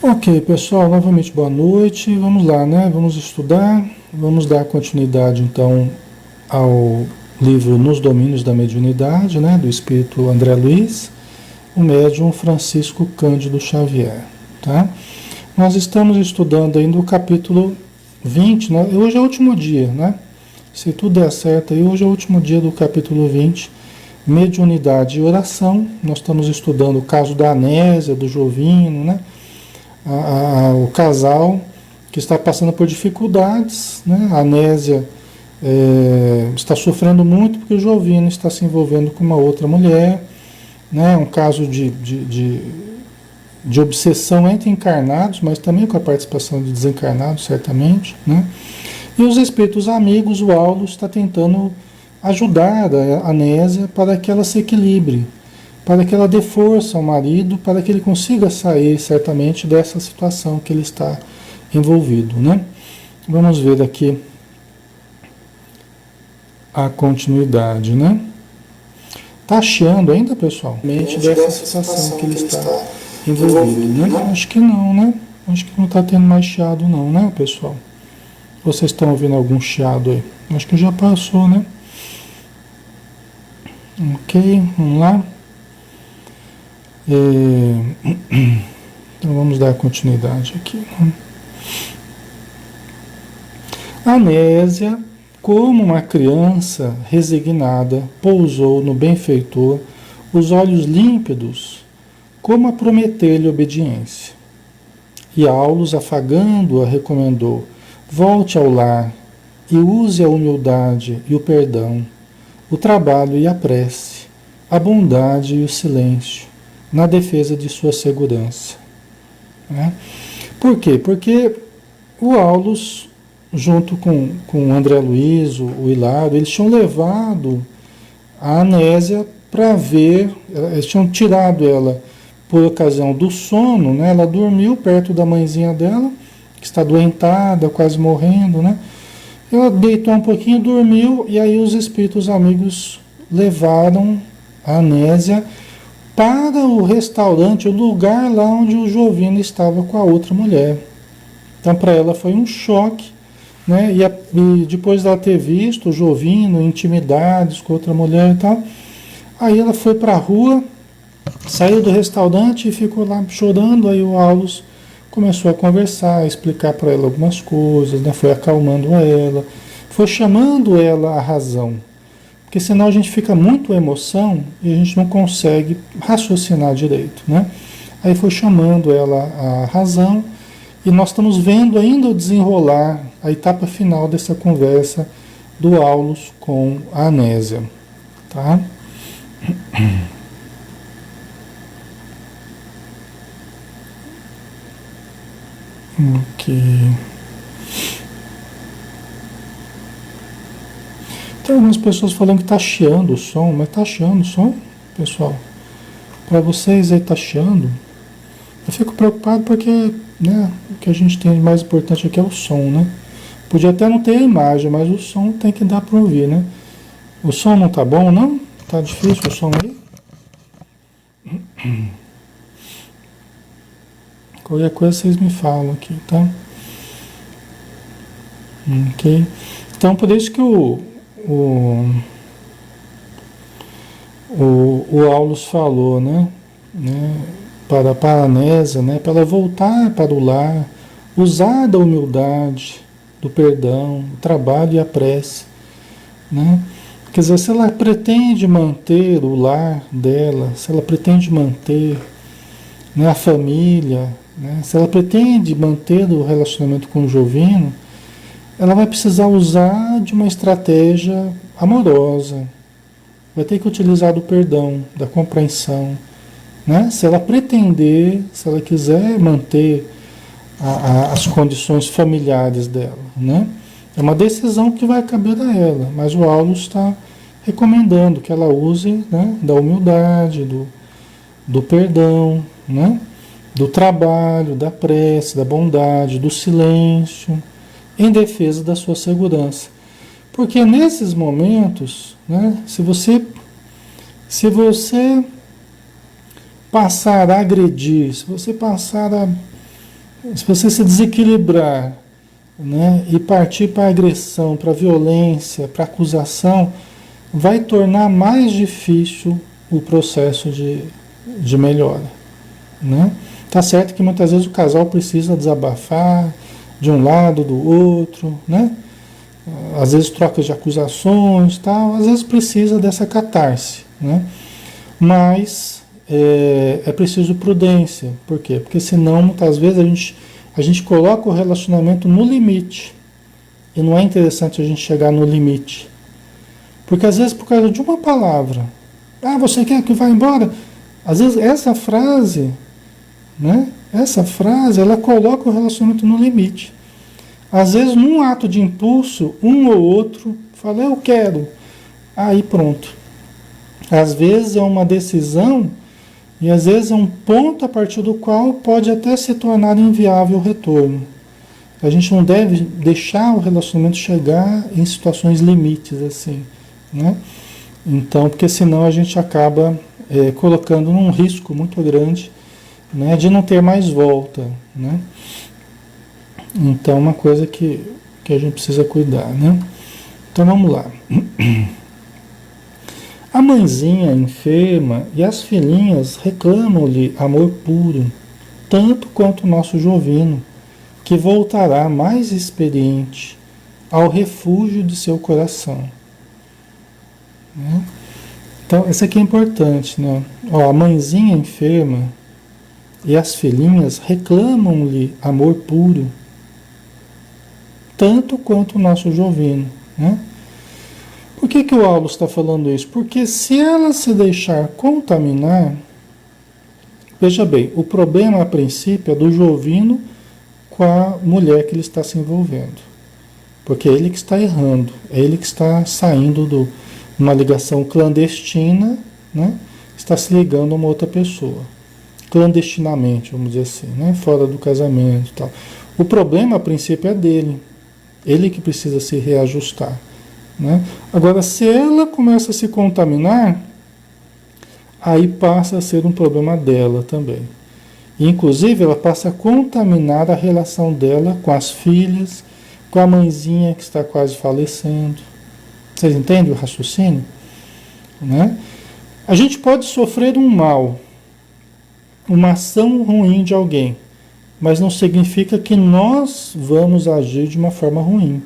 Ok, pessoal, novamente boa noite. Vamos lá, né? Vamos estudar, vamos dar continuidade então ao livro Nos Domínios da Mediunidade, né? Do espírito André Luiz, o médium Francisco Cândido Xavier, tá? Nós estamos estudando ainda o capítulo 20, né? Hoje é o último dia, né? Se tudo der certo aí, hoje é o último dia do capítulo 20, Mediunidade e Oração. Nós estamos estudando o caso da Anésia, do Jovino, né? O casal que está passando por dificuldades, né? A Anésia está sofrendo muito porque o Jovino está se envolvendo com uma outra mulher, né? Um caso de obsessão entre encarnados, mas também com a participação de desencarnados, certamente, né? E os espíritos amigos, o Aulos está tentando ajudar a Anésia para que ela se equilibre, para que ela dê força ao marido, para que ele consiga sair certamente dessa situação que ele está envolvido, né? Vamos ver aqui a continuidade, né? Tá chiando ainda, pessoal? Mente dessa situação que ele está envolvido, né? Acho que não, né? Acho que não está tendo mais chiado não, né, pessoal? Vocês estão ouvindo algum chiado aí? Acho que já passou, né? Ok, vamos lá. Então vamos dar continuidade aqui. Anésia, como uma criança resignada, pousou no benfeitor os olhos límpidos, como a prometer-lhe obediência. E Aulos, afagando-a, recomendou: volte ao lar e use a humildade e o perdão, o trabalho e a prece, a bondade e o silêncio, na defesa de sua segurança. Né? Por quê? Porque o Aulos, junto com o André Luiz, o Hilário, eles tinham levado a Anésia para ver, eles tinham tirado ela por ocasião do sono, né? Ela dormiu perto da mãezinha dela, que está doentada, quase morrendo, né? Ela deitou um pouquinho, dormiu, e aí os espíritos amigos levaram a Anésia para o restaurante, o lugar lá onde o Jovino estava com a outra mulher. Então, para ela foi um choque, né? E depois dela ter visto o Jovino, intimidades com outra mulher e tal, aí ela foi para a rua, saiu do restaurante e ficou lá chorando. Aí o Aulos começou a conversar, a explicar para ela algumas coisas, né? Foi acalmando ela, foi chamando ela à razão. Porque senão a gente fica muito emoção e a gente não consegue raciocinar direito, né? Aí foi chamando ela à razão e nós estamos vendo ainda o desenrolar, a etapa final dessa conversa do Aulos com a Anésia, tá? Ok. Tem algumas pessoas falando que está chiando o som, mas está chiando o som, pessoal? Para vocês aí está chiando? Eu fico preocupado porque, né, o que a gente tem de mais importante aqui é o som, né? Podia até não ter a imagem, mas o som tem que dar para ouvir, né? O som não tá bom, não? Tá difícil o som aí? Qualquer coisa vocês me falam aqui, tá? Ok. Então, por isso que o Aulos falou, né? Para a Anésia, né? Para ela voltar para o lar, usar da humildade, do perdão, o trabalho e a prece, né? Quer dizer, se ela pretende manter o lar dela, se ela pretende manter, né, a família, né? Se ela pretende manter o relacionamento com o Jovino, ela vai precisar usar de uma estratégia amorosa, vai ter que utilizar do perdão, da compreensão, né? Se ela pretender, se ela quiser manter as condições familiares dela, né? É uma decisão que vai caber a ela, mas o Aulos está recomendando que ela use, né, da humildade, do perdão, né? Do trabalho, da prece, da bondade, do silêncio, em defesa da sua segurança. Porque nesses momentos, né, se você passar a agredir, se você passar Se você se desequilibrar, né, e partir para agressão, para violência, para acusação, vai tornar mais difícil o processo de melhora, né? Tá certo que muitas vezes o casal precisa desabafar de um lado, do outro, né? Às vezes trocas de acusações, tal, às vezes precisa dessa catarse, né? Mas é preciso prudência. Por quê? Porque senão muitas vezes a gente coloca o relacionamento no limite. E não é interessante a gente chegar no limite. Porque às vezes por causa de uma palavra, você quer que vá embora? Às vezes essa frase, né? Essa frase, ela coloca o relacionamento no limite. Às vezes, num ato de impulso, um ou outro fala, eu quero. Aí pronto. Às vezes é uma decisão e às vezes é um ponto a partir do qual pode até se tornar inviável o retorno. A gente não deve deixar o relacionamento chegar em situações limites assim, né? Então, porque senão a gente acaba colocando num risco muito grande, né, de não ter mais volta, né? Então, uma coisa que a gente precisa cuidar, né? Então, vamos lá. A mãezinha enferma e as filhinhas reclamam-lhe amor puro, tanto quanto o nosso Jovino, que voltará mais experiente ao refúgio de seu coração. Né? Então, isso aqui é importante, né? Ó, a mãezinha enferma e as filhinhas reclamam-lhe amor puro, tanto quanto o nosso Jovino, né? Por que o Aulo está falando isso? Porque se ela se deixar contaminar, veja bem, o problema a princípio é do Jovino com a mulher que ele está se envolvendo. Porque é ele que está errando, é ele que está saindo de uma ligação clandestina, né? Está se ligando a uma outra pessoa. Clandestinamente, vamos dizer assim, né? Fora do casamento e tal. O problema a princípio é dele. Ele que precisa se reajustar. Né? Agora, se ela começa a se contaminar, aí passa a ser um problema dela também. E, inclusive, ela passa a contaminar a relação dela com as filhas, com a mãezinha que está quase falecendo. Vocês entendem o raciocínio? Né? A gente pode sofrer um mal, uma ação ruim de alguém, mas não significa que nós vamos agir de uma forma ruim.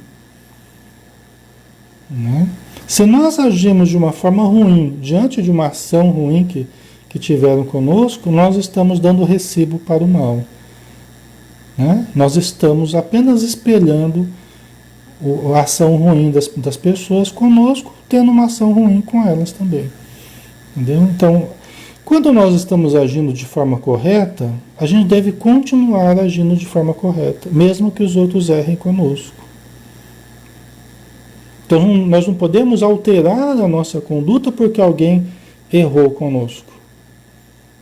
Né? Se nós agimos de uma forma ruim, diante de uma ação ruim que tiveram conosco, nós estamos dando recibo para o mal. Né? Nós estamos apenas espelhando a ação ruim das pessoas conosco, tendo uma ação ruim com elas também. Entendeu? Então, quando nós estamos agindo de forma correta, a gente deve continuar agindo de forma correta, mesmo que os outros errem conosco. Então, nós não podemos alterar a nossa conduta porque alguém errou conosco.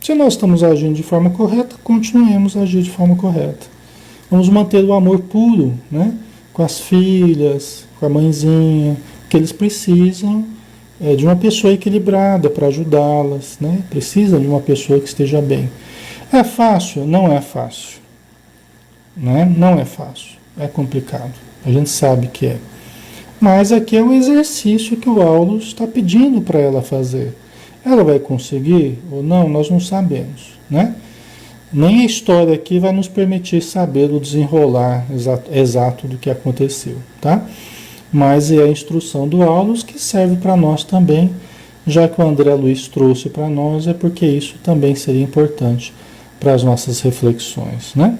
Se nós estamos agindo de forma correta, continuemos a agir de forma correta. Vamos manter o amor puro, né? Com as filhas, com a mãezinha, que eles precisam de uma pessoa equilibrada para ajudá-las, né? Precisam de uma pessoa que esteja bem. É fácil? Não é fácil. Né? Não é fácil. É complicado. A gente sabe que é. Mas aqui é um exercício que o Aulo está pedindo para ela fazer. Ela vai conseguir ou não? Nós não sabemos, né? Nem a história aqui vai nos permitir saber o desenrolar exato do que aconteceu, tá? Mas é a instrução do Aulo que serve para nós também, já que o André Luiz trouxe para nós, é porque isso também seria importante para as nossas reflexões, né?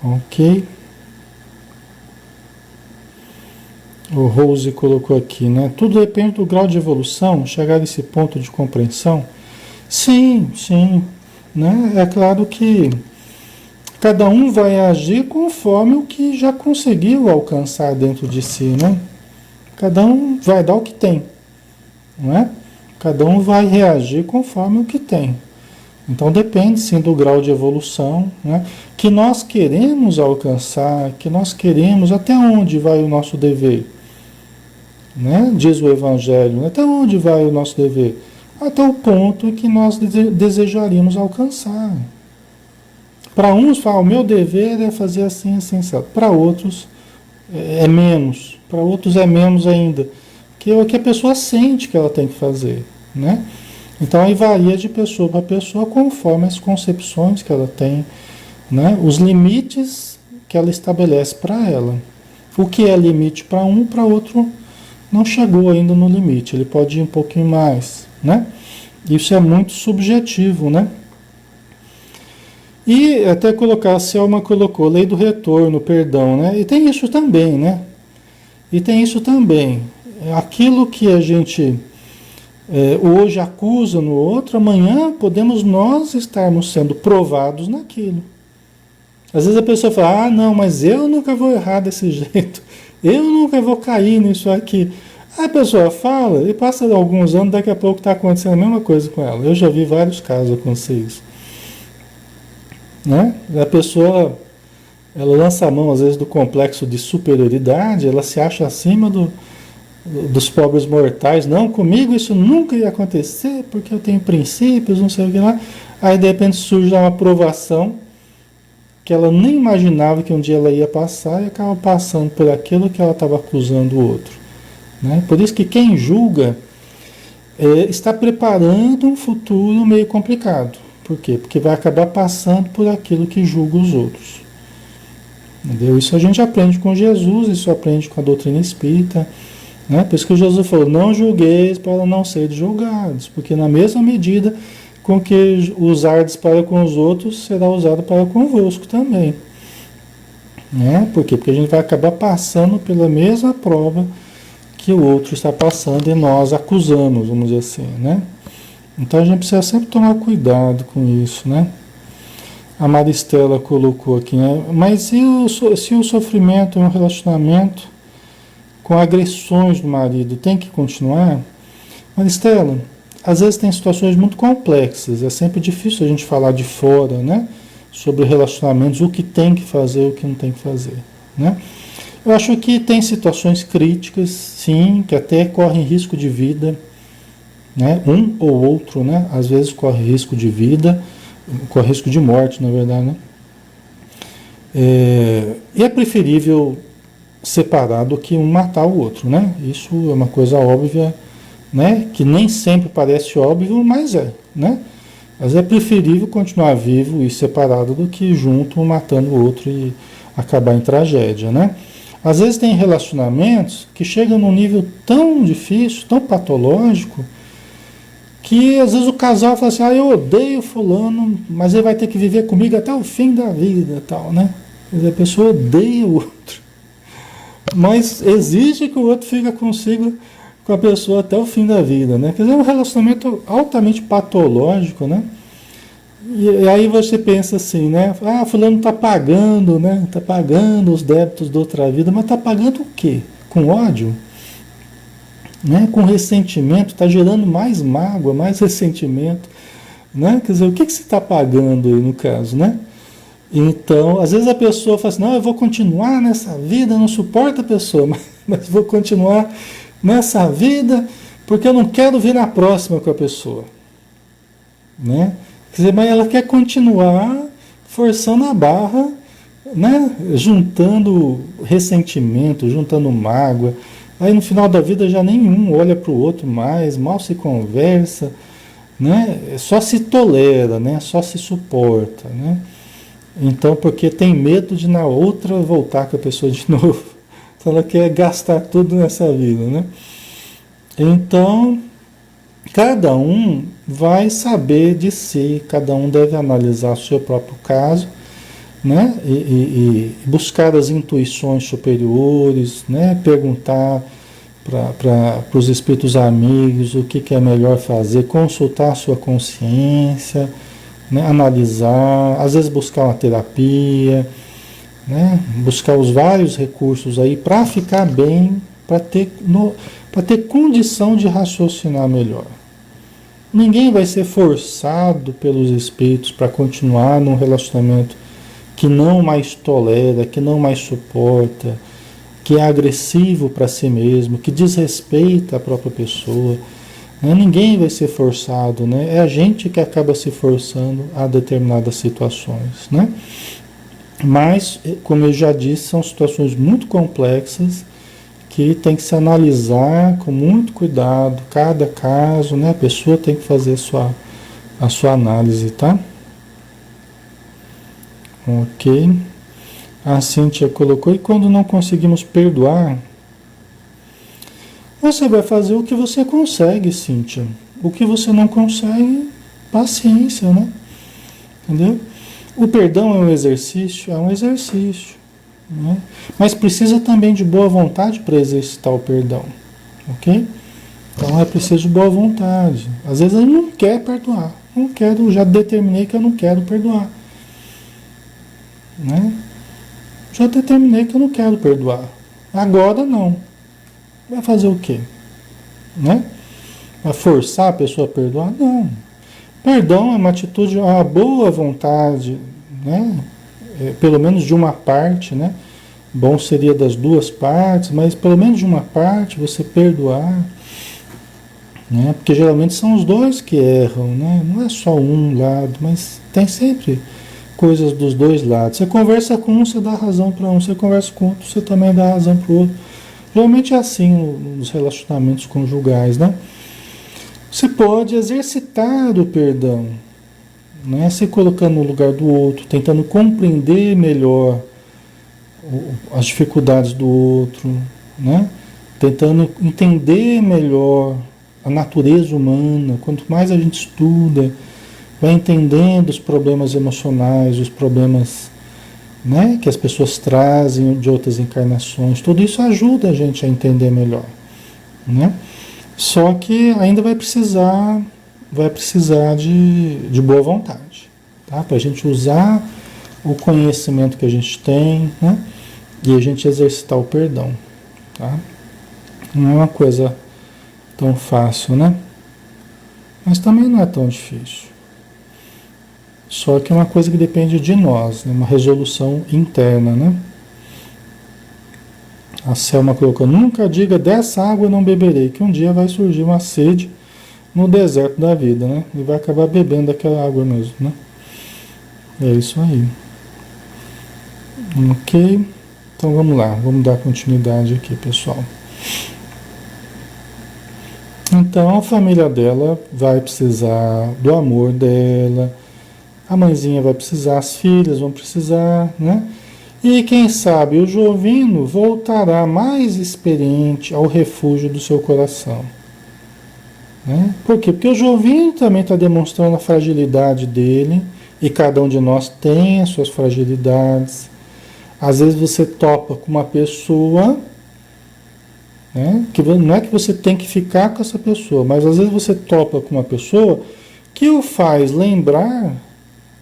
Ok. O Rose colocou aqui, né? Tudo depende do grau de evolução, chegar a esse ponto de compreensão. Sim, sim. Né? É claro que cada um vai agir conforme o que já conseguiu alcançar dentro de si, né? Cada um vai dar o que tem, não é? Cada um vai reagir conforme o que tem. Então depende sim do grau de evolução, né? Que nós queremos alcançar, que nós queremos, até onde vai o nosso dever, né? Diz o Evangelho, até onde vai o nosso dever? Até o ponto em que nós desejaríamos alcançar. Para uns, fala, o meu dever é fazer assim, assim, para outros é menos, para outros é menos ainda, que é o que a pessoa sente que ela tem que fazer, né? Então aí varia de pessoa para pessoa conforme as concepções que ela tem, né? Os limites que ela estabelece para ela. O que é limite para um, para outro não chegou ainda no limite, ele pode ir um pouquinho mais, né? Isso é muito subjetivo, né? E até colocar, a Selma colocou, lei do retorno, perdão, né? E tem isso também, né? E tem isso também. Aquilo que a gente hoje acusa no outro, amanhã podemos nós estarmos sendo provados naquilo. Às vezes a pessoa fala, ah, não, mas eu nunca vou errar desse jeito. Eu nunca vou cair nisso aqui. A pessoa fala e passa alguns anos, daqui a pouco está acontecendo a mesma coisa com ela. Eu já vi vários casos acontecer isso. Né? A pessoa, ela lança a mão às vezes do complexo de superioridade, ela se acha acima dos pobres mortais. Não, comigo isso nunca ia acontecer, porque eu tenho princípios, não sei o que lá. Aí de repente surge uma provação que ela nem imaginava que um dia ela ia passar e acaba passando por aquilo que ela estava acusando o outro. Né? Por isso que quem julga está preparando um futuro meio complicado. Por quê? Porque vai acabar passando por aquilo que julga os outros. Entendeu? Isso a gente aprende com Jesus, isso aprende com a doutrina espírita. Né? Por isso que Jesus falou, não julgueis para não serem julgados, porque na mesma medida com que usardes para com os outros, será usado para convosco também. Né? Por quê? Porque a gente vai acabar passando pela mesma prova que o outro está passando e nós acusamos, vamos dizer assim, né? Então a gente precisa sempre tomar cuidado com isso, né? A Maristela colocou aqui, né? Mas se o sofrimento é um relacionamento com agressões do marido, tem que continuar? Maristela, às vezes tem situações muito complexas, é sempre difícil a gente falar de fora, né? Sobre relacionamentos, o que tem que fazer, o que não tem que fazer, né? Eu acho que tem situações críticas, sim, que até correm risco de vida, né? Um ou outro, né? Às vezes corre risco de vida, corre risco de morte, na verdade, né? E é preferível separar do que um matar o outro, né? Isso é uma coisa óbvia, né? Que nem sempre parece óbvio, mas é, né? Mas é preferível continuar vivo e separado do que junto, um matando o outro e acabar em tragédia, né? Às vezes tem relacionamentos que chegam num nível tão difícil, tão patológico, que às vezes o casal fala assim, ah, eu odeio fulano, mas ele vai ter que viver comigo até o fim da vida, tal, né? Quer dizer, a pessoa odeia o outro, mas exige que o outro fique consigo, com a pessoa até o fim da vida, né? Quer dizer, é um relacionamento altamente patológico, né? E aí você pensa assim, né? Ah, fulano está pagando, né? Está pagando os débitos da outra vida, mas está pagando o quê? Com ódio? Né? Com ressentimento, está gerando mais mágoa, mais ressentimento, né? Quer dizer, o que você está pagando aí no caso, né? Então, às vezes a pessoa fala assim, não, eu vou continuar nessa vida, não suporto a pessoa, mas vou continuar nessa vida porque eu não quero vir na próxima com a pessoa, né? Quer dizer, mas ela quer continuar forçando a barra, né? Juntando ressentimento, juntando mágoa. Aí no final da vida já nenhum olha para o outro mais, mal se conversa, né? Só se tolera, né? Só se suporta, né? Então, porque tem medo de na outra voltar com a pessoa de novo. Então ela quer gastar tudo nessa vida, né? Então, cada um vai saber de si, cada um deve analisar o seu próprio caso, né? E buscar as intuições superiores, né? Perguntar para os espíritos amigos o que é melhor fazer, consultar a sua consciência, né? Analisar, às vezes buscar uma terapia, né? Buscar os vários recursos aí para ficar bem, para ter condição de raciocinar melhor. Ninguém vai ser forçado pelos espíritos para continuar num relacionamento que não mais tolera, que não mais suporta, que é agressivo para si mesmo, que desrespeita a própria pessoa. né? Ninguém vai ser forçado, né? É a gente que acaba se forçando a determinadas situações, né? Mas, como eu já disse, são situações muito complexas que tem que se analisar com muito cuidado, cada caso, né? A pessoa tem que fazer a sua análise, tá? Ok. A Cíntia colocou, e quando não conseguimos perdoar, você vai fazer o que você consegue, Cíntia. O que você não consegue, paciência, né? Entendeu? O perdão é um exercício? É um exercício. Né? Mas precisa também de boa vontade para exercitar o perdão. Ok? Então é preciso boa vontade. Às vezes ele não quer perdoar. Não quero, já determinei que eu não quero perdoar. Né? Já determinei que eu não quero perdoar. Agora não. Vai fazer o quê? Né? Vai forçar a pessoa a perdoar? Não. Perdão é uma atitude, uma boa vontade, né? Pelo menos de uma parte, né? Bom seria das duas partes, mas pelo menos de uma parte você perdoar, né? Porque geralmente são os dois que erram, né? Não é só um lado, mas tem sempre coisas dos dois lados. Você conversa com um, você dá razão para um, você conversa com outro, você também dá razão para o outro. Geralmente é assim nos relacionamentos conjugais, né? Você pode exercitar o perdão, né? Se colocando no lugar do outro, tentando compreender melhor as dificuldades do outro, né? Tentando entender melhor a natureza humana. Quanto mais a gente estuda, vai entendendo os problemas emocionais, os problemas, né, que as pessoas trazem de outras encarnações. Tudo isso ajuda a gente a entender melhor, né? Só que ainda vai precisar de boa vontade, tá? Para a gente usar o conhecimento que a gente tem, né? E a gente exercitar o perdão, tá? Não é uma coisa tão fácil, né? Mas também não é tão difícil. Só que é uma coisa que depende de nós, né? Uma resolução interna, né? A Selma colocou, nunca diga dessa água eu não beberei, que um dia vai surgir uma sede no deserto da vida, né? E vai acabar bebendo aquela água mesmo, né? É isso aí. Ok? Então vamos lá, vamos dar continuidade aqui, pessoal. Então a família dela vai precisar do amor dela, a mãezinha vai precisar, as filhas vão precisar, né? E quem sabe o Jovino voltará mais experiente ao refúgio do seu coração. Né? Por quê? Porque o Jovino também está demonstrando a fragilidade dele, e cada um de nós tem as suas fragilidades. Às vezes você topa com uma pessoa, né? Que não é que você tem que ficar com essa pessoa, mas às vezes você topa com uma pessoa que o faz lembrar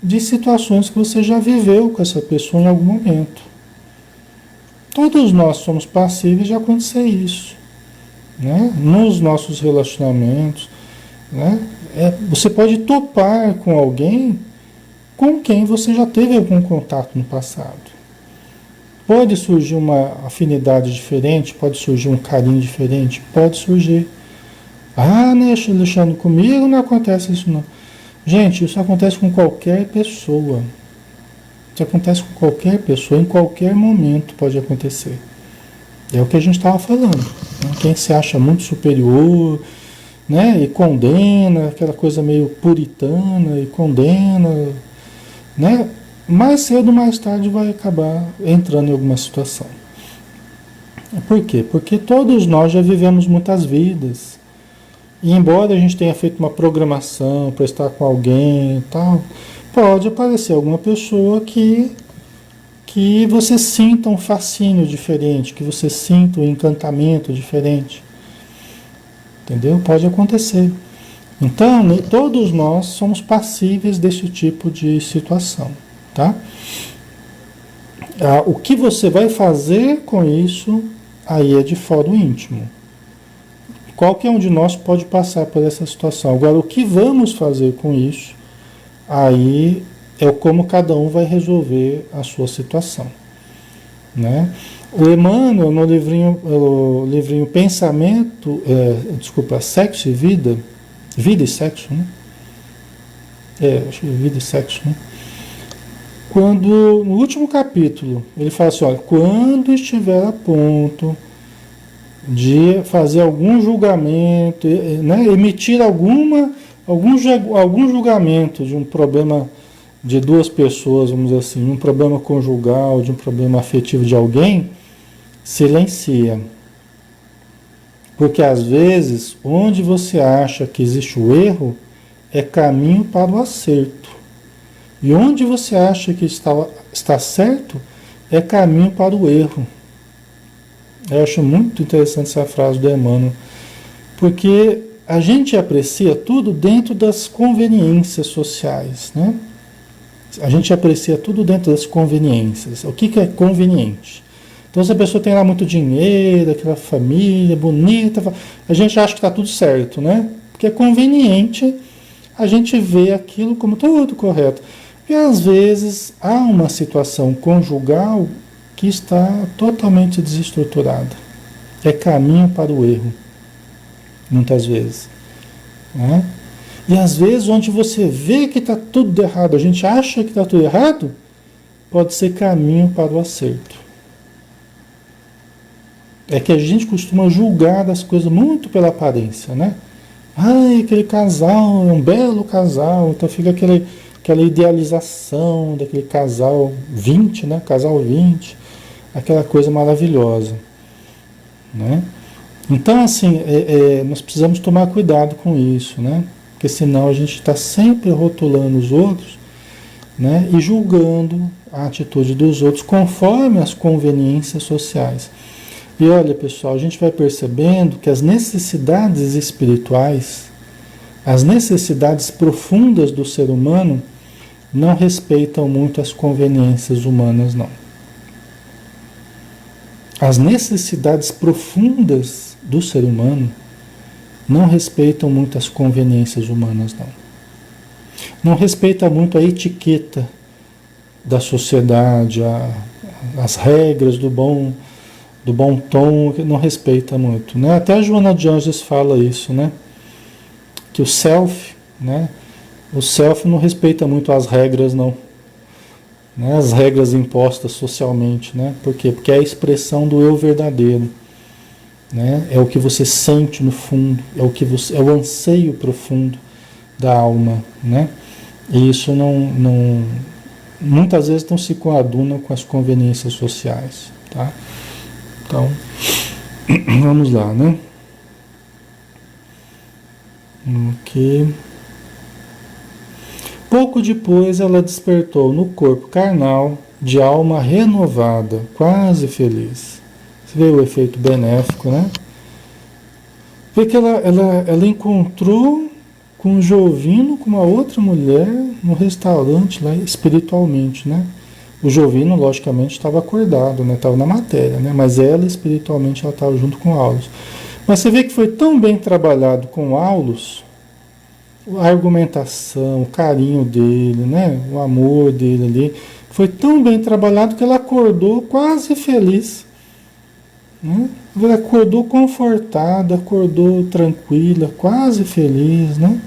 de situações que você já viveu com essa pessoa em algum momento. Todos nós somos passíveis de acontecer isso, né? Nos nossos relacionamentos, né? Você pode topar com alguém com quem você já teve algum contato no passado. Pode surgir uma afinidade diferente, pode surgir um carinho diferente, pode surgir. Ah, né, Alexandre, comigo não acontece isso não. Gente, isso acontece com qualquer pessoa. Isso acontece com qualquer pessoa, em qualquer momento pode acontecer. É o que a gente estava falando. Né? Quem se acha muito superior, né, e condena, aquela coisa meio puritana, e condena, né, mais cedo ou mais tarde vai acabar entrando em alguma situação. Por quê? Porque todos nós já vivemos muitas vidas. E embora a gente tenha feito uma programação para estar com alguém e tal, pode aparecer alguma pessoa que você sinta um fascínio diferente, que você sinta um encantamento diferente. Entendeu? Pode acontecer. Então, todos nós somos passíveis desse tipo de situação, tá? O que você vai fazer com isso, aí é de fora o íntimo. Qualquer um de nós pode passar por essa situação. Agora, o que vamos fazer com isso, aí é como cada um vai resolver a sua situação. né? O Emmanuel, no livrinho, o livrinho Pensamento, Sexo e Vida, Vida e Sexo, né? Acho que é Vida e Sexo, né? Quando, no último capítulo, ele fala assim, olha, quando estiver a ponto de fazer algum julgamento, né, emitir algum julgamento de um problema de duas pessoas, vamos dizer assim, um problema conjugal, de um problema afetivo de alguém, silencia. Porque às vezes, onde você acha que existe o erro, é caminho para o acerto. E onde você acha que está certo, é caminho para o erro. Eu acho muito interessante essa frase do Emmanuel, porque a gente aprecia tudo dentro das conveniências sociais, né? A gente aprecia tudo dentro das conveniências. O que é conveniente? Então, se a pessoa tem lá muito dinheiro, aquela família bonita, a gente acha que está tudo certo, né? Porque é conveniente, a gente vê aquilo como tudo correto. E às vezes há uma situação conjugal que está totalmente desestruturada. É caminho para o erro, muitas vezes, né? E às vezes onde você vê que está tudo errado, a gente acha que está tudo errado, pode ser caminho para o acerto. É que a gente costuma julgar as coisas muito pela aparência, né? Ai, aquele casal é um belo casal, então fica aquela idealização daquele casal 20, né? Casal 20, aquela coisa maravilhosa, né? Então, assim, nós precisamos tomar cuidado com isso, né? Porque senão a gente está sempre rotulando os outros, né? E julgando a atitude dos outros conforme as conveniências sociais. E olha, pessoal, a gente vai percebendo que as necessidades espirituais, as necessidades profundas do ser humano, não respeitam muito as conveniências humanas, não. As necessidades profundas do ser humano não respeitam muito as conveniências humanas, não. Não respeita muito a etiqueta da sociedade, as regras do bom tom, não respeita muito, né? Até a Joana de Anjos fala isso, né? Que o self, né? O self não respeita muito as regras, não. Né? As regras impostas socialmente, né? Por quê? Porque é a expressão do eu verdadeiro, né? É o que você sente no fundo, é o anseio profundo da alma, né? E isso muitas vezes não se coaduna com as conveniências sociais, tá? Então, vamos lá, né? Ok. Pouco depois ela despertou no corpo carnal de alma renovada, quase feliz. Você vê o efeito benéfico, né? Vê que ela encontrou com o Jovino, com uma outra mulher, no restaurante lá, espiritualmente, né? O Jovino, logicamente, estava acordado, né? Estava na matéria, né? Mas ela, espiritualmente, ela estava junto com Aulus. Mas você vê que foi tão bem trabalhado com Aulus, a argumentação, o carinho dele, né? O amor dele ali, foi tão bem trabalhado que ela acordou quase feliz, né? Ela acordou confortada, acordou tranquila, quase feliz, né?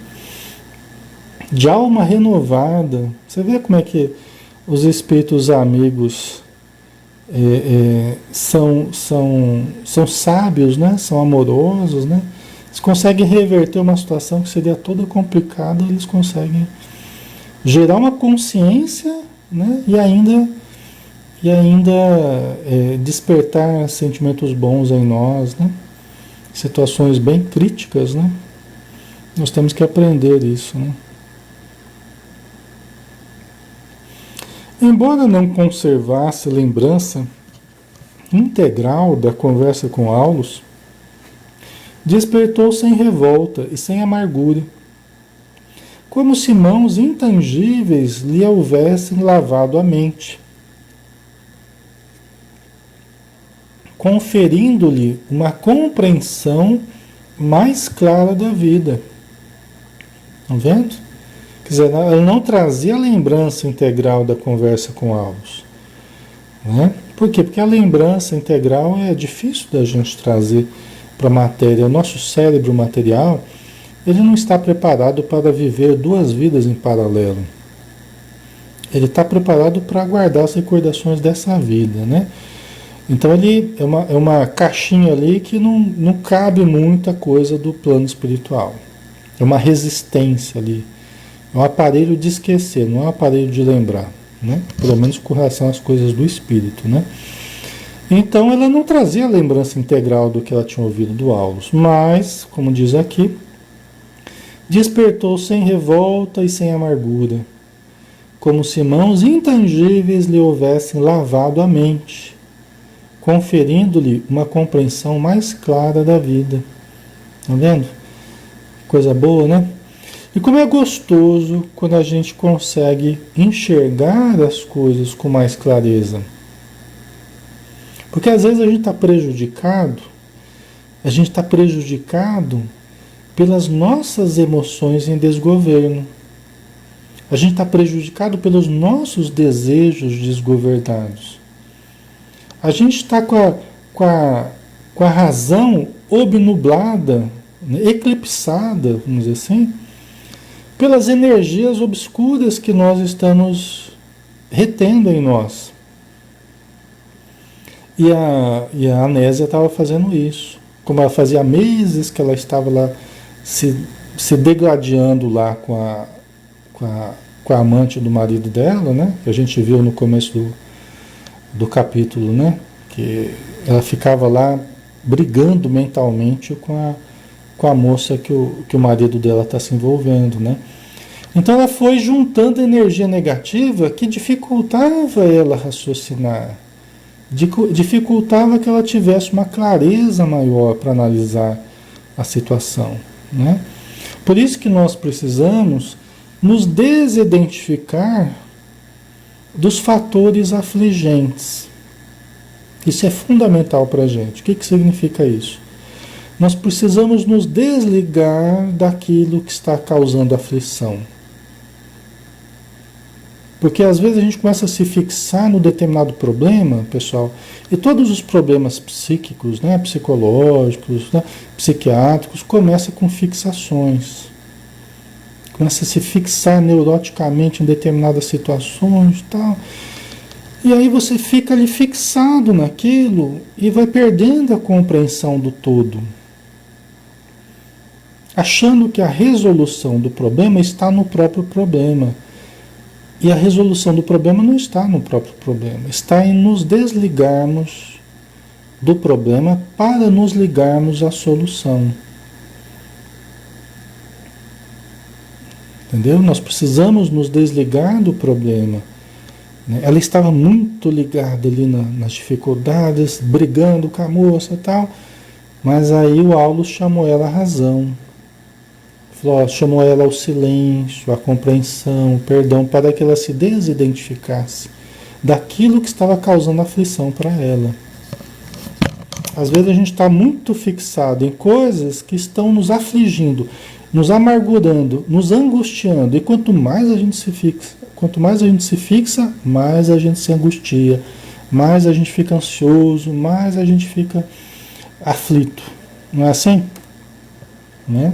De alma renovada. Você vê como é que os espíritos amigos são sábios, né? São amorosos, né? Eles conseguem reverter uma situação que seria toda complicada, eles conseguem gerar uma consciência, né? E ainda despertar sentimentos bons em nós, né? Situações bem críticas, né? Nós temos que aprender isso, né? Embora não conservasse lembrança integral da conversa com Aulus, despertou sem revolta e sem amargura, como se mãos intangíveis lhe houvessem lavado a mente, conferindo-lhe uma compreensão mais clara da vida. Estão vendo? Quer dizer, ela não trazia a lembrança integral da conversa com Aulus, né? Por quê? Porque a lembrança integral é difícil da gente trazer para a matéria. O nosso cérebro material, ele não está preparado para viver duas vidas em paralelo. Ele está preparado para guardar as recordações dessa vida, né? Então ele é uma caixinha ali que não cabe muita coisa do plano espiritual. É uma resistência ali. É um aparelho de esquecer, não é um aparelho de lembrar, né? Pelo menos com relação às coisas do espírito, né? Então ela não trazia a lembrança integral do que ela tinha ouvido do Aulus, mas, como diz aqui, despertou sem revolta e sem amargura, como se mãos intangíveis lhe houvessem lavado a mente, conferindo-lhe uma compreensão mais clara da vida. Tá vendo? Coisa boa, né? E como é gostoso quando a gente consegue enxergar as coisas com mais clareza. Porque às vezes a gente está prejudicado pelas nossas emoções em desgoverno. A gente está prejudicado pelos nossos desejos desgovernados. A gente está com a razão obnublada, né, eclipsada, vamos dizer assim, pelas energias obscuras que nós estamos retendo em nós. E a Anésia estava fazendo isso. Como ela fazia meses que ela estava lá se degladiando lá com a amante do marido dela, né? Que a gente viu no começo do capítulo, né? Que ela ficava lá brigando mentalmente com a moça que o marido dela está se envolvendo, né? Então ela foi juntando energia negativa que dificultava ela raciocinar, dificultava que ela tivesse uma clareza maior para analisar a situação, né? Por isso que nós precisamos nos desidentificar dos fatores afligentes. Isso é fundamental para a gente. O que significa isso? Nós precisamos nos desligar daquilo que está causando aflição. Porque às vezes a gente começa a se fixar no determinado problema, pessoal, e todos os problemas psíquicos, né, psicológicos, né, psiquiátricos, começam com fixações. Começa a se fixar neuroticamente em determinadas situações e tal. E aí você fica ali fixado naquilo e vai perdendo a compreensão do todo. Achando que a resolução do problema está no próprio problema. E a resolução do problema não está no próprio problema. Está em nos desligarmos do problema para nos ligarmos à solução. Entendeu? Nós precisamos nos desligar do problema. Ela estava muito ligada ali nas dificuldades, brigando com a moça e tal, mas aí o Aulus chamou ela à razão. Chamou ela ao silêncio, à compreensão, ao perdão, para que ela se desidentificasse daquilo que estava causando aflição para ela. Às vezes a gente está muito fixado em coisas que estão nos afligindo, nos amargurando, nos angustiando. E quanto mais a gente se fixa, mais a gente se angustia, mais a gente fica ansioso, mais a gente fica aflito. Não é assim? Né?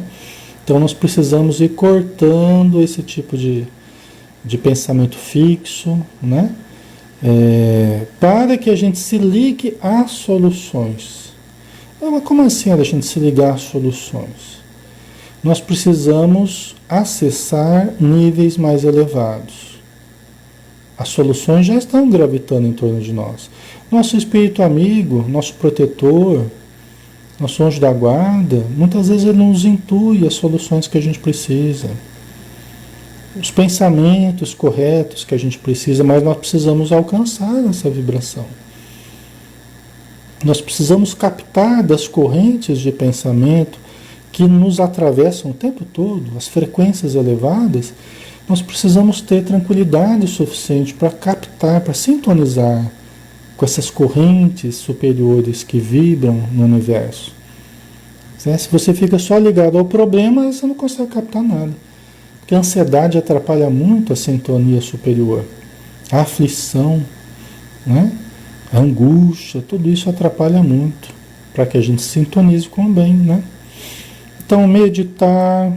Então nós precisamos ir cortando esse tipo de pensamento fixo, né? Para que a gente se ligue às soluções. Mas como assim a gente se ligar às soluções? Nós precisamos acessar níveis mais elevados. As soluções já estão gravitando em torno de nós. Nosso espírito amigo, nosso protetor, nosso anjo da guarda, muitas vezes ele nos intui as soluções que a gente precisa. Os pensamentos corretos que a gente precisa, mas nós precisamos alcançar essa vibração. Nós precisamos captar das correntes de pensamento que nos atravessam o tempo todo, as frequências elevadas. Nós precisamos ter tranquilidade suficiente para captar, para sintonizar com essas correntes superiores que vibram no universo. Se você fica só ligado ao problema, você não consegue captar nada. Porque a ansiedade atrapalha muito a sintonia superior. A aflição, né? a angústia, tudo isso atrapalha muito para que a gente sintonize com o bem, né? Então, meditar,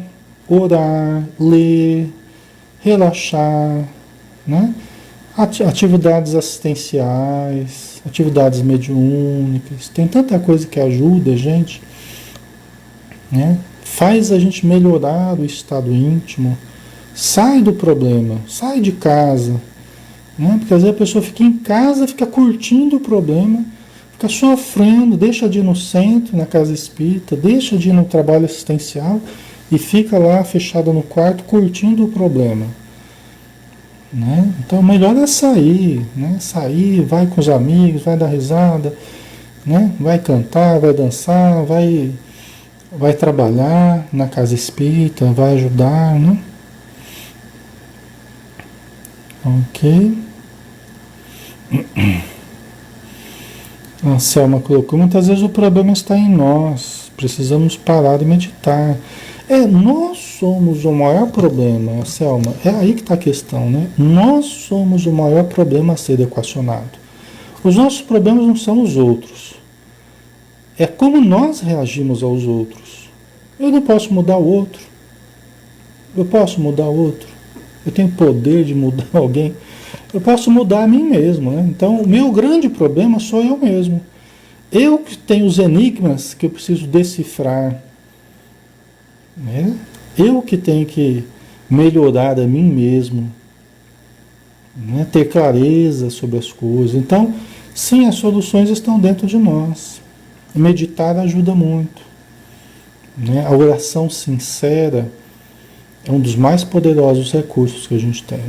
orar, ler, relaxar, né? Atividades assistenciais, atividades mediúnicas, tem tanta coisa que ajuda a gente, né? Faz a gente melhorar o estado íntimo, sai do problema, sai de casa, né? Porque às vezes a pessoa fica em casa, fica curtindo o problema, fica sofrendo, deixa de ir no centro, na casa espírita, deixa de ir no trabalho assistencial e fica lá fechada no quarto curtindo o problema, né? Então, melhor é sair, né? Sair, vai com os amigos, vai dar risada, né? Vai cantar, vai dançar, vai trabalhar na casa espírita, vai ajudar, né? Ok. A Selma colocou, muitas vezes o problema está em nós, precisamos parar e meditar. Nós somos o maior problema, Selma, é aí que está a questão, né? Nós somos o maior problema a ser equacionado. Os nossos problemas não são os outros, é como nós reagimos aos outros. Eu não posso mudar o outro, eu posso mudar o outro, eu tenho poder de mudar alguém, eu posso mudar a mim mesmo, né? Então, o meu grande problema sou eu mesmo. Eu que tenho os enigmas que eu preciso decifrar, né? Eu que tenho que melhorar a mim mesmo, né? Ter clareza sobre as coisas. Então, sim, as soluções estão dentro de nós. Meditar ajuda muito, né? A oração sincera é um dos mais poderosos recursos que a gente tem.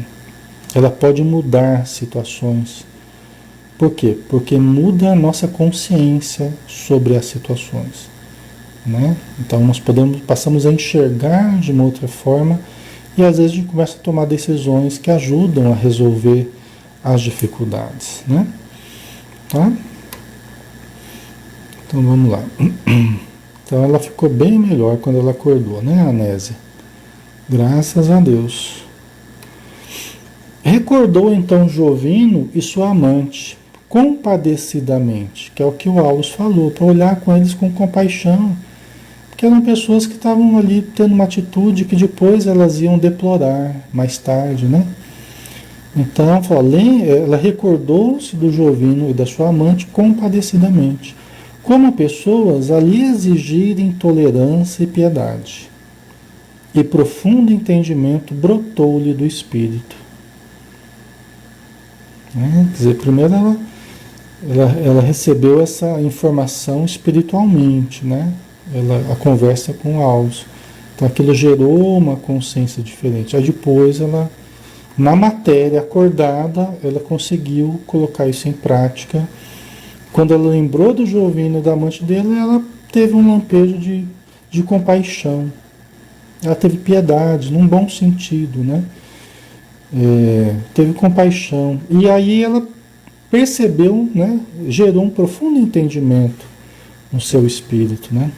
Ela pode mudar situações. Por quê? Porque muda a nossa consciência sobre as situações, né? Então nós passamos a enxergar de uma outra forma e às vezes a gente começa a tomar decisões que ajudam a resolver as dificuldades, né? Tá? Então vamos lá. Então ela ficou bem melhor quando ela acordou, né, Anésia? Graças a Deus. Recordou então Jovino e sua amante, compadecidamente, que é o que o Aulus falou, para olhar com eles com compaixão, porque eram pessoas que estavam ali tendo uma atitude que depois elas iam deplorar mais tarde, né? Então, ela recordou-se do Jovino e da sua amante compadecidamente, como pessoas a lhe exigirem tolerância e piedade. E profundo entendimento brotou-lhe do espírito. Quer dizer, primeiro ela recebeu essa informação espiritualmente, né? A conversa com o Aulus. Então aquilo gerou uma consciência diferente. Aí depois ela, na matéria acordada, ela conseguiu colocar isso em prática. Quando ela lembrou do Jovino e da amante dele, ela teve um lampejo de compaixão. Ela teve piedade, num bom sentido, né? Teve compaixão. E aí ela percebeu, né? Gerou um profundo entendimento no seu espírito, né?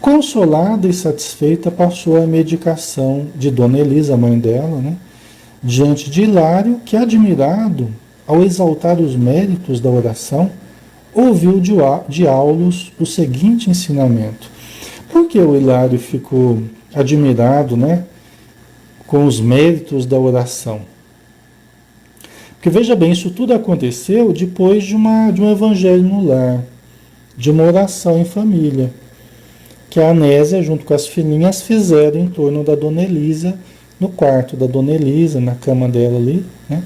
Consolada e satisfeita, passou a medicação de Dona Elisa, a mãe dela, né? Diante de Hilário, que, admirado ao exaltar os méritos da oração, ouviu de Aulus o seguinte ensinamento. Por que o Hilário ficou admirado, né, com os méritos da oração? Porque veja bem, isso tudo aconteceu depois de um evangelho no lar, de uma oração em família, que a Anésia, junto com as filhinhas, fizeram em torno da Dona Elisa, no quarto da Dona Elisa, na cama dela ali, né,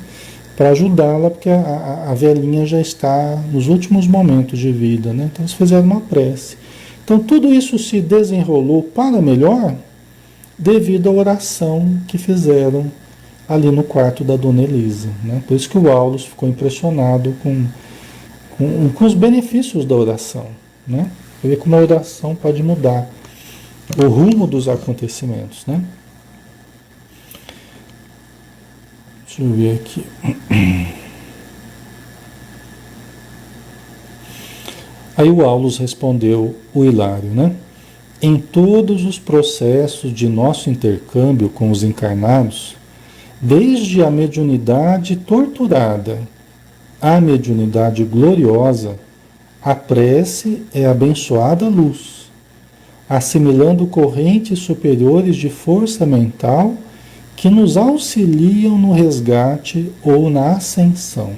para ajudá-la, porque a velhinha já está nos últimos momentos de vida, né? Então eles fizeram uma prece. Então tudo isso se desenrolou para melhor devido à oração que fizeram ali no quarto da Dona Elisa, né? Por isso que o Aulus ficou impressionado com os benefícios da oração, né? Ver como a oração pode mudar o rumo dos acontecimentos, né? Deixa eu ver aqui. Aí o Aulus respondeu o Hilário, né? Em todos os processos de nosso intercâmbio com os encarnados, desde a mediunidade torturada à mediunidade gloriosa, a prece é abençoada luz, assimilando correntes superiores de força mental que nos auxiliam no resgate ou na ascensão.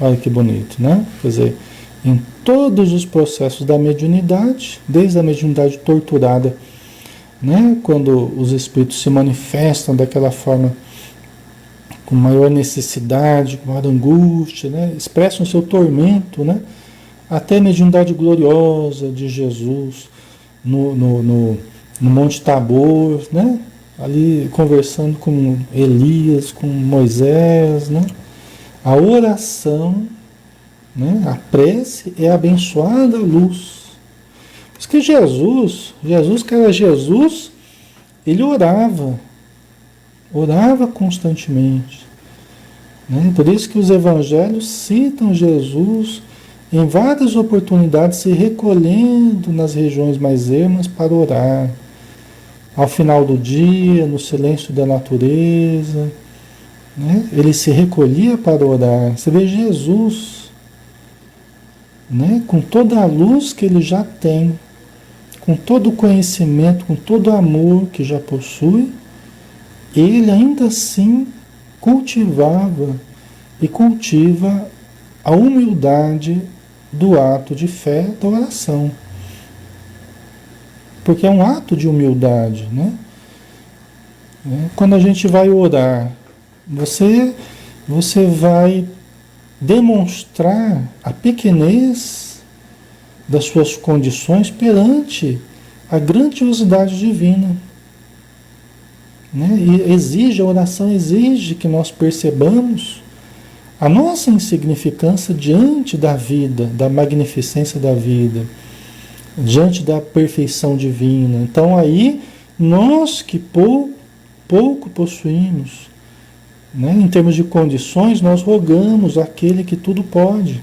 Olha que bonito, né? Quer dizer, em todos os processos da mediunidade, desde a mediunidade torturada, né? Quando os espíritos se manifestam daquela forma com maior necessidade, com maior angústia, né? Expressam seu tormento, né? Até a mediunidade gloriosa de Jesus no Monte Tabor, né? Ali conversando com Elias, com Moisés, né? A oração, né? A prece é abençoada luz. Por isso que Jesus, que era Jesus, ele orava constantemente, né? Por isso que os evangelhos citam Jesus em várias oportunidades se recolhendo nas regiões mais ermas para orar. Ao final do dia, no silêncio da natureza, né? Ele se recolhia para orar. Você vê Jesus, né? Com toda a luz que ele já tem, com todo o conhecimento, com todo o amor que já possui, ele ainda assim cultivava e cultiva a humildade do ato de fé da oração. Porque é um ato de humildade, né? Quando a gente vai orar, você vai demonstrar a pequenez das suas condições perante a grandiosidade divina. Né? E a oração exige que nós percebamos a nossa insignificância diante da vida, da magnificência da vida, diante da perfeição divina. Então aí, nós que pouco possuímos, né? Em termos de condições, nós rogamos àquele que tudo pode.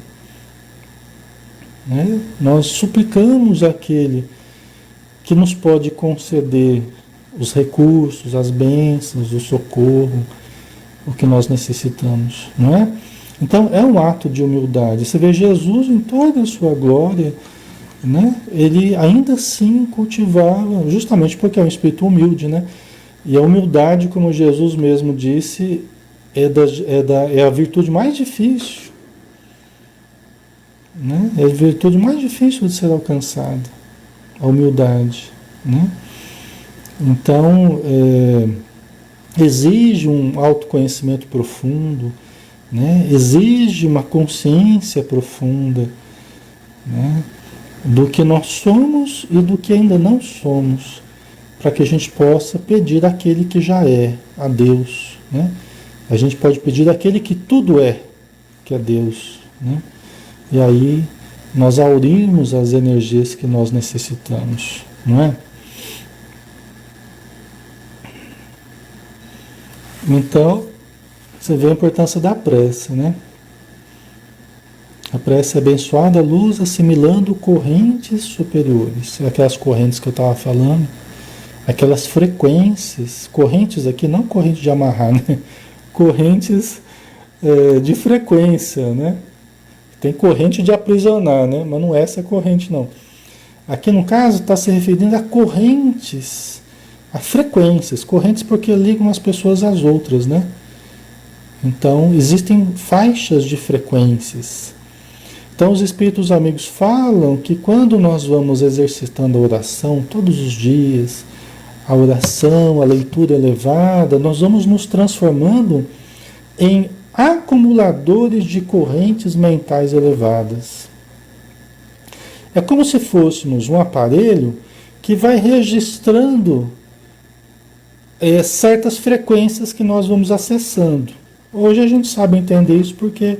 Né? Nós suplicamos àquele que nos pode conceder os recursos, as bênçãos, o socorro, o que nós necessitamos, não é? Então é um ato de humildade. Você vê Jesus em toda a sua glória, né? Ele ainda assim cultivava, justamente porque é um espírito humilde, né? E a humildade, como Jesus mesmo disse, é a virtude mais difícil, né? É a virtude mais difícil de ser alcançada, a humildade, né? Então, exige um autoconhecimento profundo, né? Exige uma consciência profunda, né? Do que nós somos e do que ainda não somos, para que a gente possa pedir àquele que já é, a Deus, né? A gente pode pedir àquele que tudo é, que é Deus, né? E aí nós aurimos as energias que nós necessitamos, não é? Então, você vê a importância da prece, né? A prece é abençoada luz, assimilando correntes superiores. Aquelas correntes que eu estava falando, aquelas frequências, correntes aqui, não corrente de amarrar, né? Correntes de frequência, né? Tem corrente de aprisionar, né? Mas não é essa corrente, não. Aqui, no caso, está se referindo a correntes, a frequências, correntes porque ligam as pessoas às outras, né? Então, existem faixas de frequências. Então, os espíritos amigos falam que quando nós vamos exercitando a oração todos os dias, a oração, a leitura elevada, nós vamos nos transformando em acumuladores de correntes mentais elevadas. É como se fôssemos um aparelho que vai registrando certas frequências que nós vamos acessando. Hoje a gente sabe entender isso porque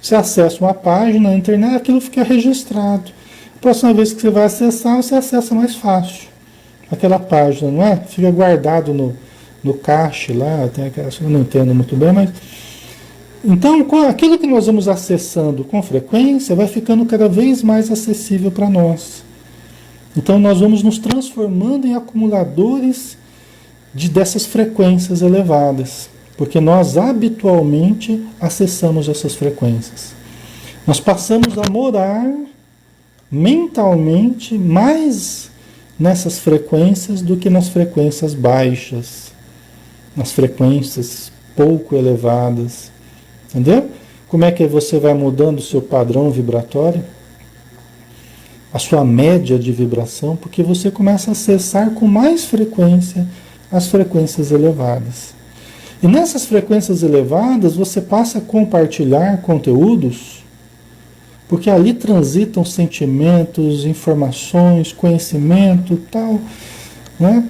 você acessa uma página na internet, aquilo fica registrado. A próxima vez que você vai acessar, você acessa mais fácil aquela página, não é? Fica guardado no cache lá, tem aquela, eu não entendo muito bem, mas... Então, aquilo que nós vamos acessando com frequência vai ficando cada vez mais acessível para nós. Então, nós vamos nos transformando em acumuladores dessas frequências elevadas. porque nós habitualmente acessamos essas frequências. Nós passamos a morar mentalmente mais nessas frequências do que nas frequências baixas, nas frequências pouco elevadas. Entendeu? Como é que você vai mudando o seu padrão vibratório? A sua média de vibração, porque você começa a acessar com mais frequência as frequências elevadas. E nessas frequências elevadas você passa a compartilhar conteúdos, porque ali transitam sentimentos, informações, conhecimento, tal, né?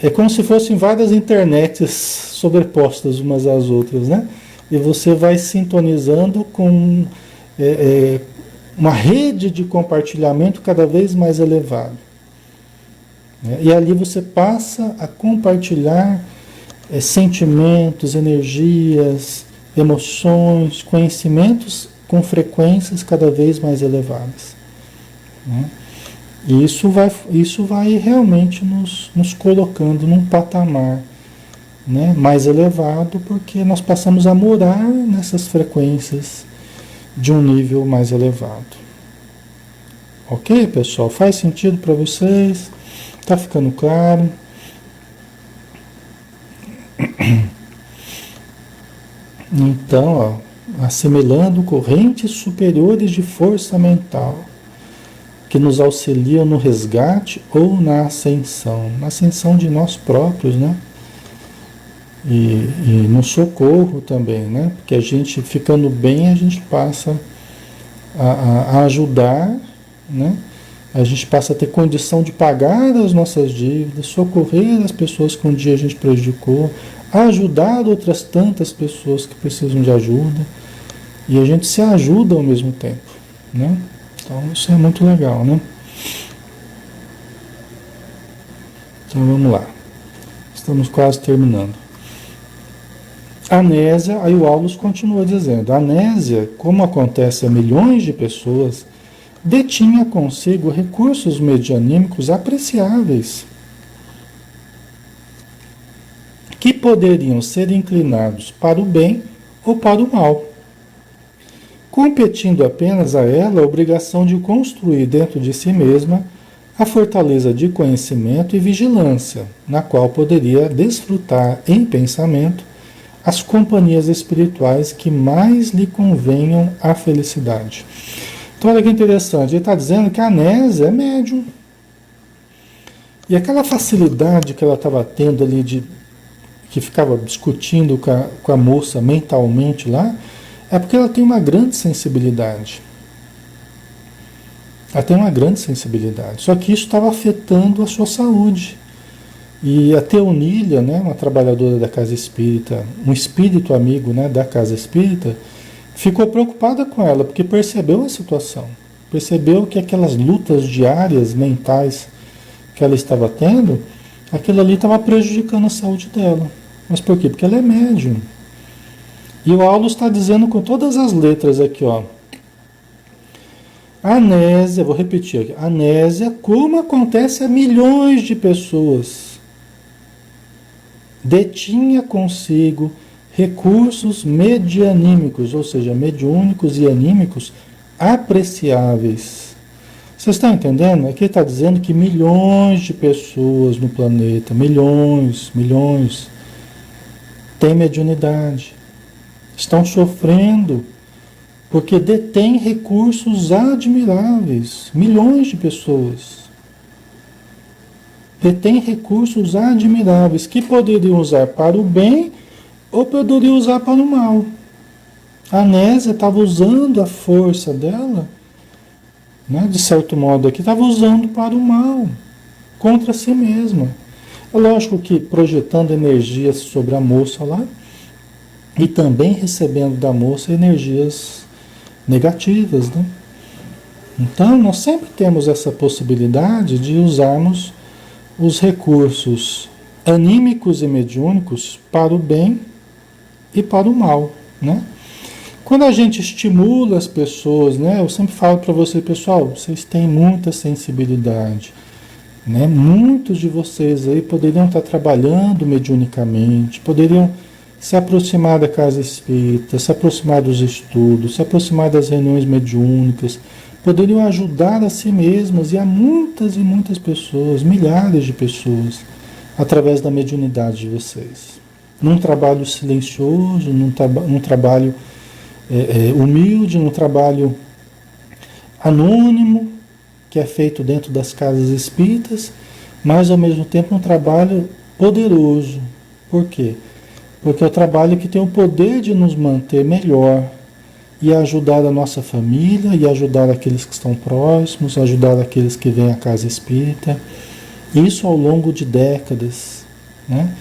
É como se fossem várias internets sobrepostas umas às outras, né? E você vai sintonizando com uma rede de compartilhamento cada vez mais elevada. E ali você passa a compartilhar sentimentos, energias, emoções, conhecimentos com frequências cada vez mais elevadas. E isso vai realmente nos colocando num patamar, né, mais elevado, porque nós passamos a morar nessas frequências de um nível mais elevado. Ok, pessoal? Faz sentido para vocês? Tá ficando claro? Então, ó, assimilando correntes superiores de força mental que nos auxiliam no resgate ou na ascensão de nós próprios, né? E no socorro também, né? Porque a gente ficando bem, a gente passa a ajudar, né? A gente passa a ter condição de pagar as nossas dívidas, socorrer as pessoas que um dia a gente prejudicou, ajudar outras tantas pessoas que precisam de ajuda, e a gente se ajuda ao mesmo tempo, né? Então isso é muito legal, né? Então vamos lá. Estamos quase terminando. Anésia, aí o Aulus continua dizendo, a Anésia, como acontece a milhões de pessoas, detinha consigo recursos medianímicos apreciáveis, que poderiam ser inclinados para o bem ou para o mal, competindo apenas a ela a obrigação de construir dentro de si mesma a fortaleza de conhecimento e vigilância, na qual poderia desfrutar em pensamento as companhias espirituais que mais lhe convenham à felicidade. Então, olha que interessante, ele está dizendo que a Anésia é médium. E aquela facilidade que ela estava tendo ali, que ficava discutindo com a moça mentalmente lá, é porque ela tem uma grande sensibilidade. Ela tem uma grande sensibilidade. Só que isso estava afetando a sua saúde. E a Teonília, né, uma trabalhadora da Casa Espírita, um espírito amigo, né, da Casa Espírita, ficou preocupada com ela, porque percebeu a situação. Percebeu que aquelas lutas diárias, mentais, que ela estava tendo, aquilo ali estava prejudicando a saúde dela. Mas por quê? Porque ela é médium. E o Aulus está dizendo com todas as letras aqui, ó. Anésia, vou repetir aqui. Anésia, como acontece a milhões de pessoas, detinha consigo recursos medianímicos, ou seja, mediúnicos e anímicos apreciáveis. Vocês estão entendendo? Aqui está dizendo que milhões de pessoas no planeta, milhões, têm mediunidade, estão sofrendo porque detêm recursos admiráveis. Milhões de pessoas detêm recursos admiráveis que poderiam usar para o bem ou poderiam usar para o mal. A Anésia estava usando a força dela, né, de certo modo aqui, estava usando para o mal, contra si mesma. É lógico que projetando energias sobre a moça lá e também recebendo da moça energias negativas, né? Então, nós sempre temos essa possibilidade de usarmos os recursos anímicos e mediúnicos para o bem e para o mal, né? Quando a gente estimula as pessoas, né? Eu sempre falo para vocês, pessoal, vocês têm muita sensibilidade, né? Muitos de vocês aí poderiam estar trabalhando mediunicamente, poderiam se aproximar da casa espírita, se aproximar dos estudos, se aproximar das reuniões mediúnicas, poderiam ajudar a si mesmas e a muitas e muitas pessoas, milhares de pessoas, através da mediunidade de vocês. Num trabalho silencioso, num trabalho humilde, num trabalho anônimo, que é feito dentro das casas espíritas, mas ao mesmo tempo um trabalho poderoso. Por quê? Porque é o trabalho que tem o poder de nos manter melhor e ajudar a nossa família, e ajudar aqueles que estão próximos, ajudar aqueles que vêm à casa espírita. Isso ao longo de décadas, né?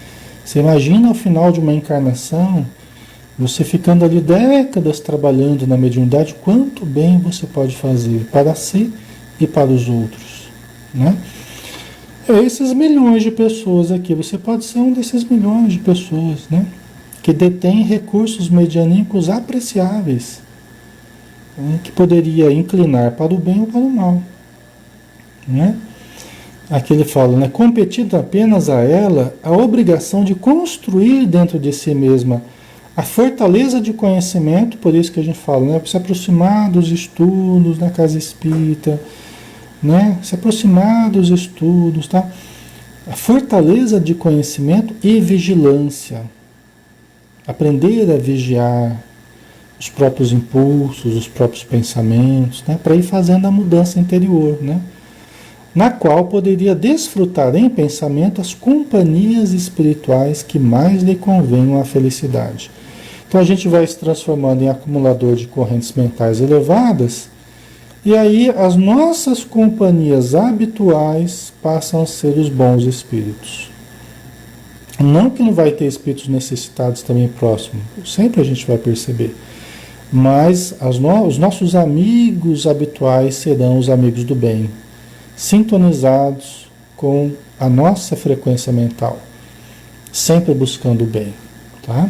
Você imagina ao final de uma encarnação, você ficando ali décadas trabalhando na mediunidade, quanto bem você pode fazer para si e para os outros, né? Esses milhões de pessoas aqui, você pode ser um desses milhões de pessoas, né? Que detém recursos medianímicos apreciáveis, né? Que poderia inclinar para o bem ou para o mal, né? Aqui ele fala, né? Competindo apenas a ela a obrigação de construir dentro de si mesma a fortaleza de conhecimento, por isso que a gente fala, né? Se aproximar dos estudos na casa espírita, né? Se aproximar dos estudos, tá? A fortaleza de conhecimento e vigilância. Aprender a vigiar os próprios impulsos, os próprios pensamentos, né? Para ir fazendo a mudança interior, né? Na qual poderia desfrutar em pensamento as companhias espirituais que mais lhe convenham à felicidade. Então a gente vai se transformando em acumulador de correntes mentais elevadas, e aí as nossas companhias habituais passam a ser os bons espíritos. Não que não vai ter espíritos necessitados também próximos, sempre a gente vai perceber. Mas os nossos amigos habituais serão os amigos do bem, sintonizados com a nossa frequência mental, sempre buscando o bem, tá?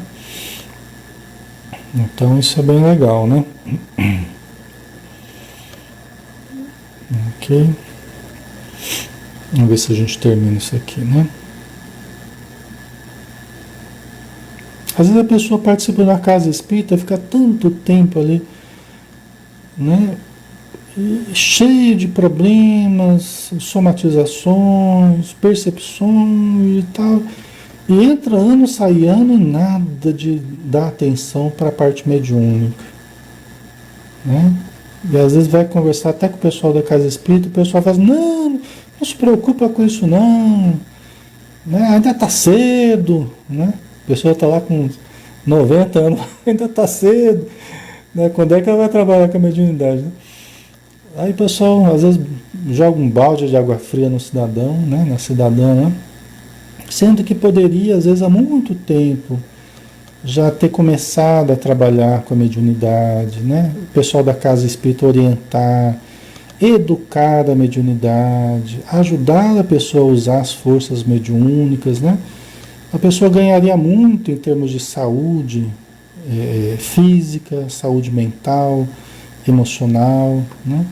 Então isso é bem legal, né? Ok. Vamos ver se a gente termina isso aqui, né? Às vezes a pessoa participa da casa espírita, fica tanto tempo ali, né? Cheio de problemas, somatizações, percepções e tal. E entra ano, sai ano e nada de dar atenção para a parte mediúnica, né? E às vezes vai conversar até com o pessoal da casa espírita, o pessoal fala, não se preocupa com isso não, né? Ainda está cedo, né? A pessoa está lá com 90 anos, ainda está cedo, né? Quando é que ela vai trabalhar com a mediunidade, né? Aí o pessoal às vezes joga um balde de água fria no cidadão, né? Na cidadã, né? Sendo que poderia, às vezes há muito tempo, já ter começado a trabalhar com a mediunidade, né? O pessoal da casa espírita orientar, educar a mediunidade, ajudar a pessoa a usar as forças mediúnicas, né? A pessoa ganharia muito em termos de saúde física, saúde mental, emocional, né?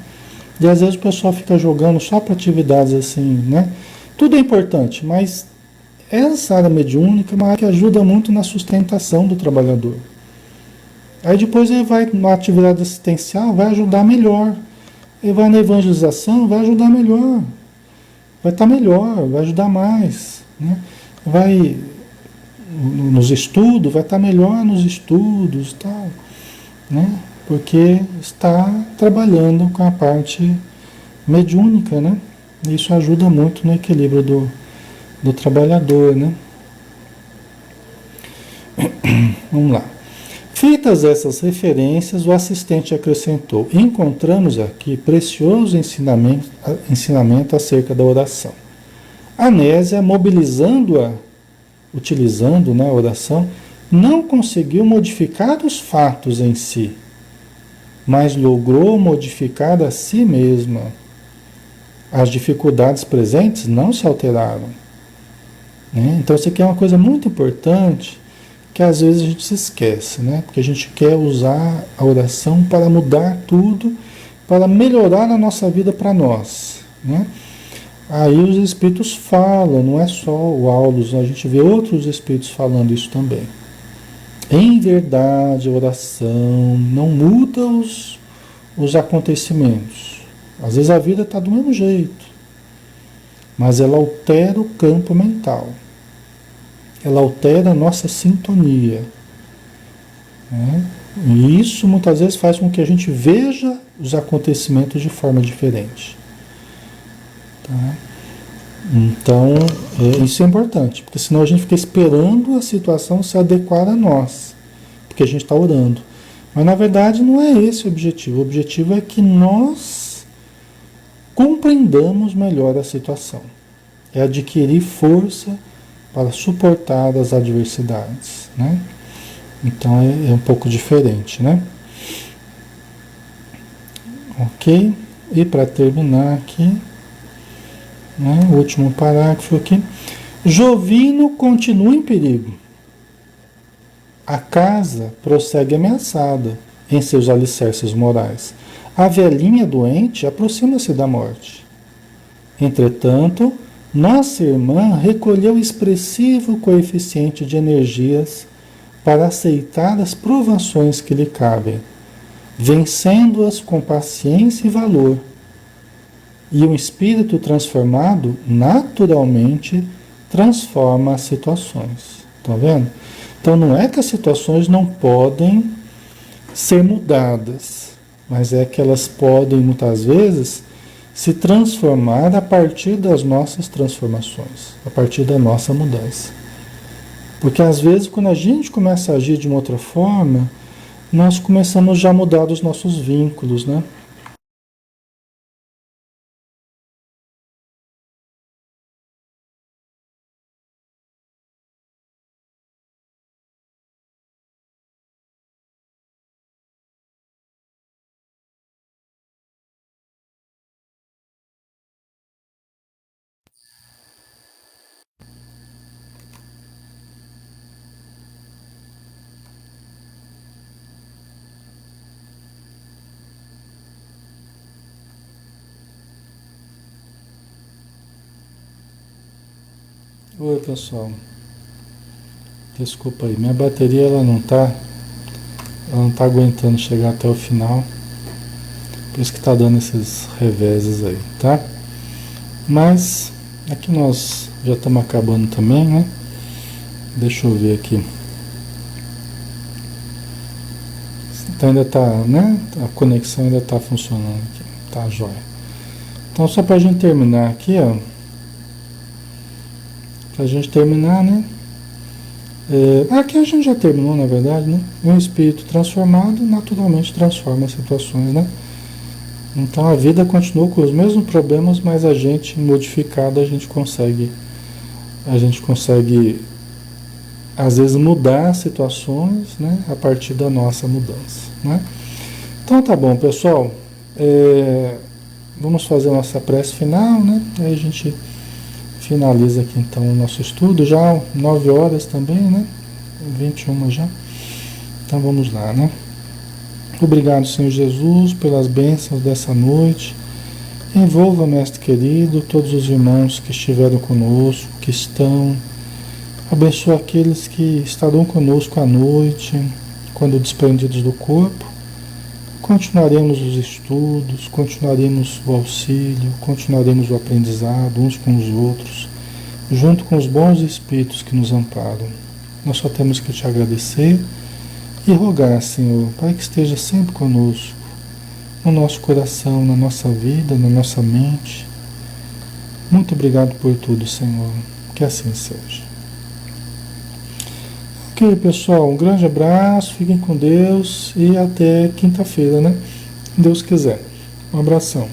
E às vezes o pessoal fica jogando só para atividades assim, né? Tudo é importante, mas essa área mediúnica é uma área que ajuda muito na sustentação do trabalhador. Aí depois ele vai na atividade assistencial, vai ajudar melhor. Ele vai na evangelização, vai ajudar melhor. Vai estar melhor, vai ajudar mais, né? Vai nos estudos, vai estar melhor nos estudos, tal, né? Porque está trabalhando com a parte mediúnica, né? Isso ajuda muito no equilíbrio do trabalhador, né? Vamos lá. Feitas essas referências, o assistente acrescentou: encontramos aqui precioso ensinamento acerca da oração. Anésia, mobilizando-a, utilizando, né, a oração, não conseguiu modificar os fatos em si, mas logrou modificar a si mesma. As dificuldades presentes não se alteraram, né? Então isso aqui é uma coisa muito importante que às vezes a gente se esquece, né? Porque a gente quer usar a oração para mudar tudo, para melhorar a nossa vida para nós, né? Aí os espíritos falam, não é só o Aulus, a gente vê outros espíritos falando isso também, Em verdade, a oração não muda os acontecimentos. Às vezes a vida está do mesmo jeito, mas ela altera o campo mental. Ela altera a nossa sintonia, né? E isso muitas vezes faz com que a gente veja os acontecimentos de forma diferente. Tá? Então, isso é importante, porque senão a gente fica esperando a situação se adequar a nós, porque a gente está orando. Mas na verdade não é esse o objetivo. O objetivo é que nós compreendamos melhor a situação. É adquirir força para suportar as adversidades, né? Então é um pouco diferente, né? Ok? E para terminar aqui, né, o último parágrafo aqui. Jovino continua em perigo. A casa prossegue ameaçada em seus alicerces morais. A velhinha doente aproxima-se da morte. Entretanto, nossa irmã recolheu expressivo coeficiente de energias para aceitar as provações que lhe cabem, vencendo-as com paciência e valor. E um espírito transformado, naturalmente, transforma as situações. Tá vendo? Então não é que as situações não podem ser mudadas, mas é que elas podem, muitas vezes, se transformar a partir das nossas transformações, a partir da nossa mudança. Porque às vezes, quando a gente começa a agir de uma outra forma, nós começamos já a mudar os nossos vínculos, né? Oi, pessoal. Desculpa aí, minha bateria ela não tá aguentando chegar até o final. Por isso que tá dando esses reveses aí, tá? Mas aqui nós já estamos acabando também, né? Deixa eu ver aqui. Então ainda tá, né? A conexão ainda tá funcionando aqui. Tá, jóia. Então só pra gente terminar aqui, ó. Pra gente terminar, né? Aqui a gente já terminou, na verdade, né? Um espírito transformado naturalmente transforma as situações, né? Então a vida continua com os mesmos problemas, mas a gente modificado, a gente consegue às vezes mudar situações, né, a partir da nossa mudança, né? Então tá bom, pessoal. Vamos fazer a nossa prece final, né? Aí a gente finaliza aqui então o nosso estudo, já 9 horas também, né? 21 já. Então vamos lá, né? Obrigado, Senhor Jesus, pelas bênçãos dessa noite. Envolva, Mestre querido, todos os irmãos que estiveram conosco, que estão. Abençoa aqueles que estarão conosco à noite, quando desprendidos do corpo. Continuaremos os estudos, continuaremos o auxílio, continuaremos o aprendizado uns com os outros, junto com os bons espíritos que nos amparam. Nós só temos que te agradecer e rogar, Senhor, para que esteja sempre conosco, no nosso coração, na nossa vida, na nossa mente. Muito obrigado por tudo, Senhor. Que assim seja. Ok, pessoal, um grande abraço, fiquem com Deus e até quinta-feira, né? Deus quiser. Um abração.